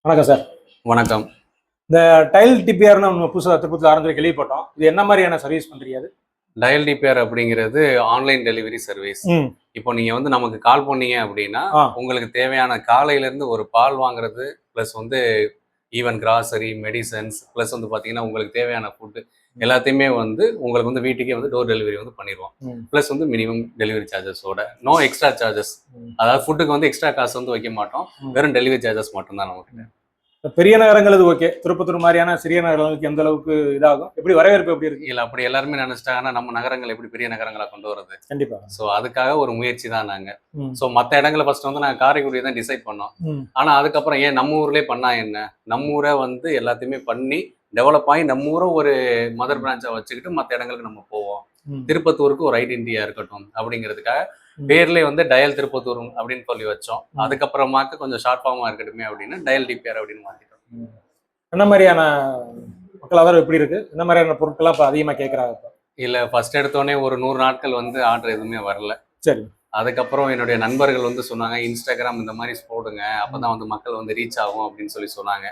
வணக்கம் சார். வணக்கம். இந்த டைல் டிபிஆர்னு நம்ம புதுசாக திருப்பத்தில் ஆரம்பிச்சு கேள்விப்பட்டோம். இது என்ன மாதிரியான சர்வீஸ் பண்றீங்க அது? டயல் டிபிஆர் அப்படிங்கிறது ஆன்லைன் டெலிவரி சர்வீஸ். இப்போ நீங்க வந்து நமக்கு கால் பண்ணீங்க அப்படின்னா உங்களுக்கு தேவையான காலையில இருந்து ஒரு பால் வாங்குறது பிளஸ் வந்து ஈவன் கிராசரி மெடிசன்ஸ் பிளஸ் வந்து பாத்தீங்கன்னா உங்களுக்கு தேவையான ஃபுட்டு எல்லாத்தையுமே வந்து உங்களுக்கு வந்து வீட்டுக்கே வந்து டோர் டெலிவரி வந்து பண்ணிடுவோம். பிளஸ் வந்து மினிமம் டெலிவரி சார்ஜஸோட நோ எக்ஸ்ட்ரா சார்ஜஸ். அதாவது ஃபுட்டுக்கு வந்து எக்ஸ்ட்ரா காசு வந்து வைக்க மாட்டோம். வெறும் டெலிவரி சார்ஜஸ் மட்டும்தான் நமக்கு. பெரிய நகரங்கள் இது ஓகே. திருப்பத்தூர் மாதிரியான சிறிய நகரங்களுக்கு எந்த அளவுக்கு இதாகும், எப்படி வரவேற்பு எப்படி இருக்கு? இல்ல அப்படி எல்லாருமே நினைச்சிட்டாங்கன்னா நம்ம நகரங்கள் எப்படி பெரிய நகரங்களா கொண்டு வரது? கண்டிப்பா. ஸோ அதுக்காக ஒரு முயற்சி தான் நாங்க. ஸோ மற்ற இடங்களை ஃபர்ஸ்ட் வந்து நாங்கள் காரைக்குடியை தான் டிசைட் பண்ணோம். ஆனா அதுக்கப்புறம் ஏன் நம்ம ஊர்லயே பண்ணா என்ன, நம்ம ஊரை வந்து எல்லாத்தையுமே பண்ணி டெவலப் ஆகி நம்ம ஊரை ஒரு மதர் பிரான்ச்சா வச்சுக்கிட்டு மற்ற இடங்களுக்கு நம்ம போவோம். திருப்பத்தூருக்கு ஒரு ஐடென்டிட்டியா இருக்கட்டும் அப்படிங்கிறதுக்காக பேர்லேயே வந்து டயல் திருப்பத்தூர் அப்படின்னு சொல்லி வச்சோம். அதுக்கப்புறமாக்கு கொஞ்சம் ஷார்ட் ஃபார்மா இருக்கட்டுமே அப்படின்னு டயல் டிபிஆர் அப்படின்னு மாத்திட்டோம். என்ன மாதிரியான மக்கள் ஆதரவு எப்படி இருக்கு? என்ன மாதிரியான பொருட்கள்லாம் இப்போ அதிகமாக கேட்குறாங்க? இல்ல ஃபர்ஸ்ட் எடுத்தோடனே ஒரு 100 நாட்கள் வந்து ஆர்டர் எதுவுமே வரல. சரி. அதுக்கப்புறம் என்னுடைய நண்பர்கள் வந்து சொன்னாங்க இன்ஸ்டாகிராம் இந்த மாதிரி போடுங்க அப்பதான் வந்து மக்கள் வந்து ரீச் ஆகும் அப்படின்னு சொல்லி சொன்னாங்க.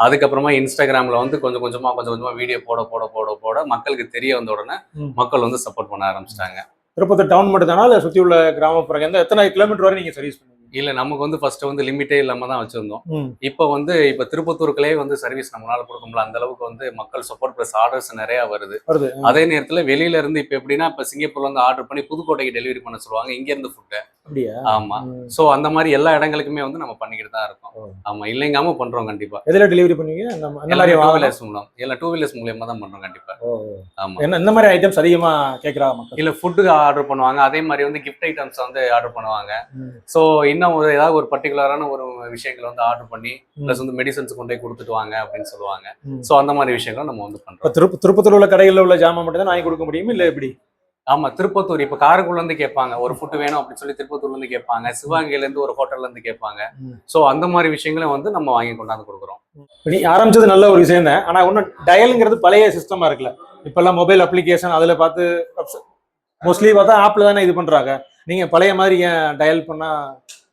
அதுக்கப்புறமா இன்ஸ்டாகிராம்ல வந்து கொஞ்சம் கொஞ்சமா வீடியோ போட போட போட போட மக்களுக்கு தெரிய வந்த உடனே மக்கள் வந்து சப்போர்ட் பண்ண ஆரம்பிச்சிட்டாங்க. திருப்பத்தூர் டவுன் மட்டும் தானா இல்லை சுற்றி உள்ள கிராமப்புறம் எத்தனை கிலோமீட்டர் வரை நீங்க சர்வீஸ் பண்ணுவீங்க? இல்ல நமக்கு வந்து ஃபர்ஸ்ட் வந்து லிமிட்டே இல்லாம தான் வச்சிருந்தோம். இப்ப திருப்பத்தூருக்குள்ளே வந்து சர்வீஸ் நம்மளால கொடுக்க முடியல. அந்த அளவுக்கு வந்து மக்கள் சப்போர்ட் பிளஸ் ஆர்டர்ஸ் நிறைய வருது. அதே நேரத்துல வெளியில இருந்து இப்ப எப்படின்னா இப்ப சிங்கப்பூர்ல இருந்து ஆர்டர் பண்ணி புதுக்கோட்டைக்கு டெலிவரி பண்ண சொல்லுவாங்க இங்க இருந்து ஃபுட்டு. ஆமா. சோ அந்த மாதிரி எல்லா இடங்களுக்குமே வந்து நம்ம பண்ணிக்கிட்டு தான் இருக்கோம். ஆமா இல்லைங்காம பண்றோம் கண்டிப்பா. எதுல டெலிவரி பண்ணுவீங்க? அந்த மாதிரி டூ வீலர்ஸ் மூலம் இல்ல டூ வீலர்ஸ் மூலமா தான் பண்றோம் கண்டிப்பா. ஆமா. என்ன மாதிரி ஐட்டம்ஸ் அதிகமா கேக்குறாங்க? இல்ல ஃபுட்டுக்கு ஆர்டர் பண்ணுவாங்க. அதே மாதிரி வந்து கிஃப்ட் ஐட்டம்ஸ் வந்து ஆர்டர் பண்ணுவாங்க. சோ இன்னும் ஒரு ஏதாவது ஒரு பர்டிகுலரான ஒரு விஷயங்களை வந்து ஆர்டர் பண்ணி பிளஸ் வந்து மெடிசன்ஸ் கொண்டு போய் கொடுத்துட்டு வாங்க அப்படின்னு சொல்லுவாங்க. சோ அந்த மாதிரி விஷயங்கள் நம்ம வந்து பண்றோம். திருப்பத்தூர் உள்ள கடைகளில் உள்ள ஜாமான் மட்டும் தான் வாங்கி கொடுக்க முடியும் இல்ல எப்படி? ஆமா திருப்பத்தூர் இப்ப காரைக்குடில இருந்து கேட்பாங்க ஒரு ஃபுட் வேணும் அப்படின்னு சொல்லி திருப்பத்தூர்ல இருந்து கேட்பாங்க. சிவகங்கையில இருந்து ஒரு ஹோட்டல்ல இருந்து கேட்பாங்க. சோ அந்த மாதிரி விஷயங்களும் வந்து நம்ம வாங்கி கொண்டாந்து கொடுக்குறோம். நீ ஆரம்பிச்சது நல்ல ஒரு விஷயம் தான். ஆனா ஒன்னும் டயலுங்கிறது பழைய சிஸ்டமா இருக்குல்ல. இப்பெல்லாம் மொபைல் அப்ளிகேஷன் அதுல பார்த்து மோஸ்ட்லி பார்த்தா ஆப்ல தானே இது பண்றாங்க. நீங்க பழைய மாதிரி ஏன் டயல் பண்ணா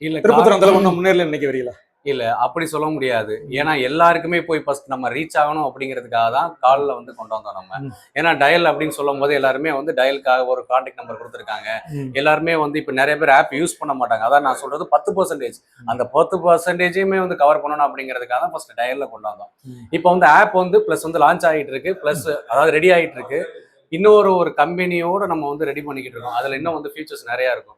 இல்ல திருப்பத்தூர் அந்த ஒன்றும் முன்னேறல நினைக்க வரீங்களா? இல்ல அப்படி சொல்ல முடியாது. ஏன்னா எல்லாருக்குமே போய் ஃபர்ஸ்ட் நம்ம ரீச் ஆகணும் அப்படிங்கிறதுக்காக தான் காலில் வந்து கொண்டு வந்தோம் நம்ம. ஏன்னா டயல் அப்படின்னு சொல்லும் போது எல்லாருமே வந்து டயலுக்காக ஒரு கான்டாக்ட் நம்பர் கொடுத்துருக்காங்க. எல்லாருமே வந்து இப்ப நிறைய பேர் ஆப் யூஸ் பண்ண மாட்டாங்க. அதான் நான் சொல்றது 10%. அந்த 10%யுமே வந்து கவர் பண்ணணும் அப்படிங்கிறதுக்காக தான் ஃபர்ஸ்ட் டயல்ல கொண்டு வந்தோம். இப்போ வந்து ஆப் வந்து பிளஸ் வந்து லான்ச் ஆகிட்டு இருக்கு பிளஸ் அதாவது ரெடி ஆகிட்டு இருக்கு. இன்னொரு கம்பெனியோட நம்ம வந்து ரெடி பண்ணிக்கிட்டு இருக்கோம். அதுல இன்னும் வந்து ஃபீச்சர்ஸ் நிறைய இருக்கும்.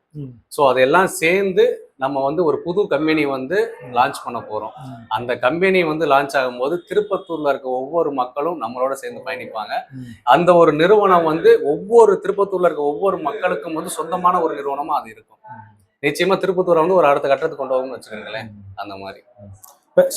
ஸோ அதெல்லாம் சேர்ந்து நம்ம வந்து ஒரு புது கம்பெனி வந்து லான்ச் பண்ண போறோம். அந்த கம்பெனி வந்து லான்ச் ஆகும்போது திருப்பத்தூர்ல இருக்க ஒவ்வொரு மக்களும் நம்மளோட சேர்ந்து பயணிப்பாங்க. அந்த ஒரு நிறுவனம் வந்து திருப்பத்தூர்ல இருக்க ஒவ்வொரு மக்களுக்கும் வந்து சொந்தமான ஒரு நிறுவனமா அது இருக்கும். நிச்சயமா திருப்பத்தூரை வந்து ஒரு அடுத்த கட்டத்துக்கு கொண்டு போகணும்னு வச்சுக்கோங்களேன். அந்த மாதிரி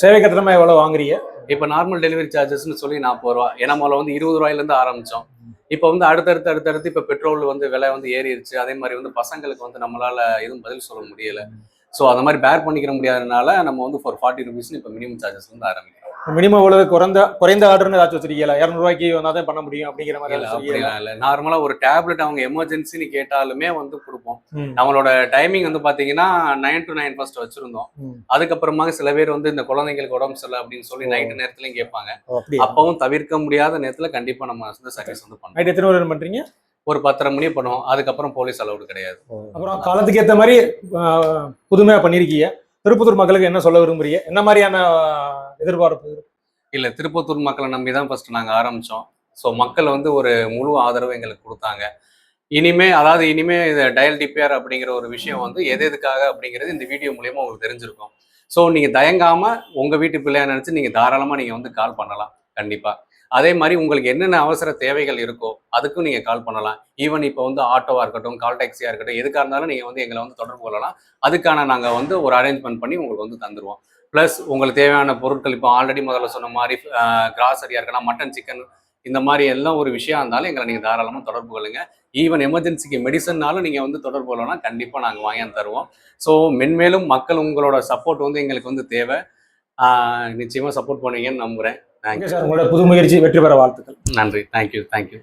சேவை கட்டணமா எவ்வளவு வாங்குறீங்க? இப்ப நார்மல் டெலிவரி சார்ஜஸ்ன்னு சொல்லி 40 ரூபா. ஏன்னா முதல்ல வந்து 20 ரூபாயில இருந்து ஆரம்பிச்சோம். இப்போ வந்து அடுத்தடுத்து இப்ப பெட்ரோல் வந்து விலை வந்து ஏறிடுச்சு. அதே மாதிரி வந்து பசங்களுக்கு வந்து நம்மளால எதுவும் பதில் சொல்ல முடியல. ஸோ அந்த மாதிரி பேர் பண்ணிக்கிற முடியாதனால நம்ம வந்து ஃபார் 40 ருபீஸ்னு இப்போ மினிமம் சார்ஜஸ் வந்து ஆரம்பிக்கிறோம். மினிமம் எவ்வளவு குறைந்த ஆர்டர்னு ஏதாச்சும் வச்சிருக்கீங்களா? 200 ரூபாய்க்கு வந்தால் தான் பண்ண முடியும் அப்படிங்கிற மாதிரி? அப்படிலாம் இல்லை. நார்மலா ஒரு டேப்லெட் அவங்க எமர்ஜென்சின்னு கேட்டாலுமே வந்து கொடுப்போம். நம்மளோட டைமிங் வந்து பாத்தீங்கன்னா 9 to 9 ஃபர்ஸ்ட் வச்சிருந்தோம். அதுக்கப்புறமா சில பேர் வந்து இந்த குழந்தைங்களுக்கு உடம்பு சரியில்லை அப்படின்னு சொல்லி நைட்டு நேரத்துலயும் கேட்பாங்க. அப்பவும் தவிர்க்க முடியாத நேரத்துல கண்டிப்பா நம்ம வந்து சர்வீஸ் வந்து பண்ணுவோம். நைட் எத்தனை மணி பண்றீங்க? ஒரு 10:30 மணி பண்ணுவோம். அதுக்கப்புறம் போலீஸ் அலவுடு கிடையாது. அப்புறம் காலத்துக்கு ஏற்ற மாதிரி புதுமையா பண்ணிருக்கீங்க. திருப்பத்தூர் மக்களுக்கு என்ன சொல்ல விரும்புறீங்க? என்ன மாதிரியான எதிர்பார்ப்பு? இல்ல திருப்பத்தூர் மக்களை நம்பிதான் ஃபர்ஸ்ட் நாங்க ஆரம்பிச்சோம். ஸோ மக்கள் வந்து ஒரு முழு ஆதரவு எங்களுக்கு கொடுத்தாங்க. இனிமே இந்த டயல் டிபிஆர் அப்படிங்கிற ஒரு விஷயம் வந்து எதுக்காக அப்படிங்கிறது இந்த வீடியோ மூலியமா உங்களுக்கு தெரிஞ்சிருக்கும். ஸோ நீங்க தயங்காம உங்க வீட்டு பிள்ளையா நினைச்சு நீங்க தாராளமா நீங்க வந்து கால் பண்ணலாம். கண்டிப்பா அதே மாதிரி உங்களுக்கு என்னென்ன அவசர தேவைகள் இருக்கோ அதுக்கும் நீங்க கால் பண்ணலாம். ஈவன் இப்போ வந்து ஆட்டோவா இருக்கட்டும் கால் டாக்ஸியா இருக்கட்டும் எதுக்காக இருந்தாலும் நீங்க வந்து எங்களை வந்து தொடர்பு கொள்ளலாம். அதுக்கான நாங்க வந்து ஒரு அரேஞ்ச்மெண்ட் பண்ணி உங்களுக்கு வந்து தந்துருவோம். பிளஸ் உங்களுக்கு தேவையான பொருட்கள் இப்போ ஆல்ரெடி முதல்ல சொன்ன மாதிரி கிராசரியா இருக்கலாம், மட்டன் சிக்கன் இந்த மாதிரி எல்லாம் ஒரு விஷயம் இருந்தாலும் எங்களை நீங்க தாராளமா தொடர்பு கொள்ளுங்க. ஈவன் எமர்ஜென்சிக்கு மெடிசன்னாலும் நீங்க வந்து தொடர்பு கொள்ளலாம். கண்டிப்பா நாங்க வாங்கி தருவோம். ஸோ மென்மேலும் மக்கள் உங்களோட சப்போர்ட் வந்து எங்களுக்கு வந்து தேவை. நிச்சயமா சப்போர்ட் பண்ணுவீங்கன்னு நம்புறேன். Thank you sir. உங்களோட புது முயற்சி வெற்றி பெற வாழ்த்துக்கள். நன்றி. தேங்க்யூ.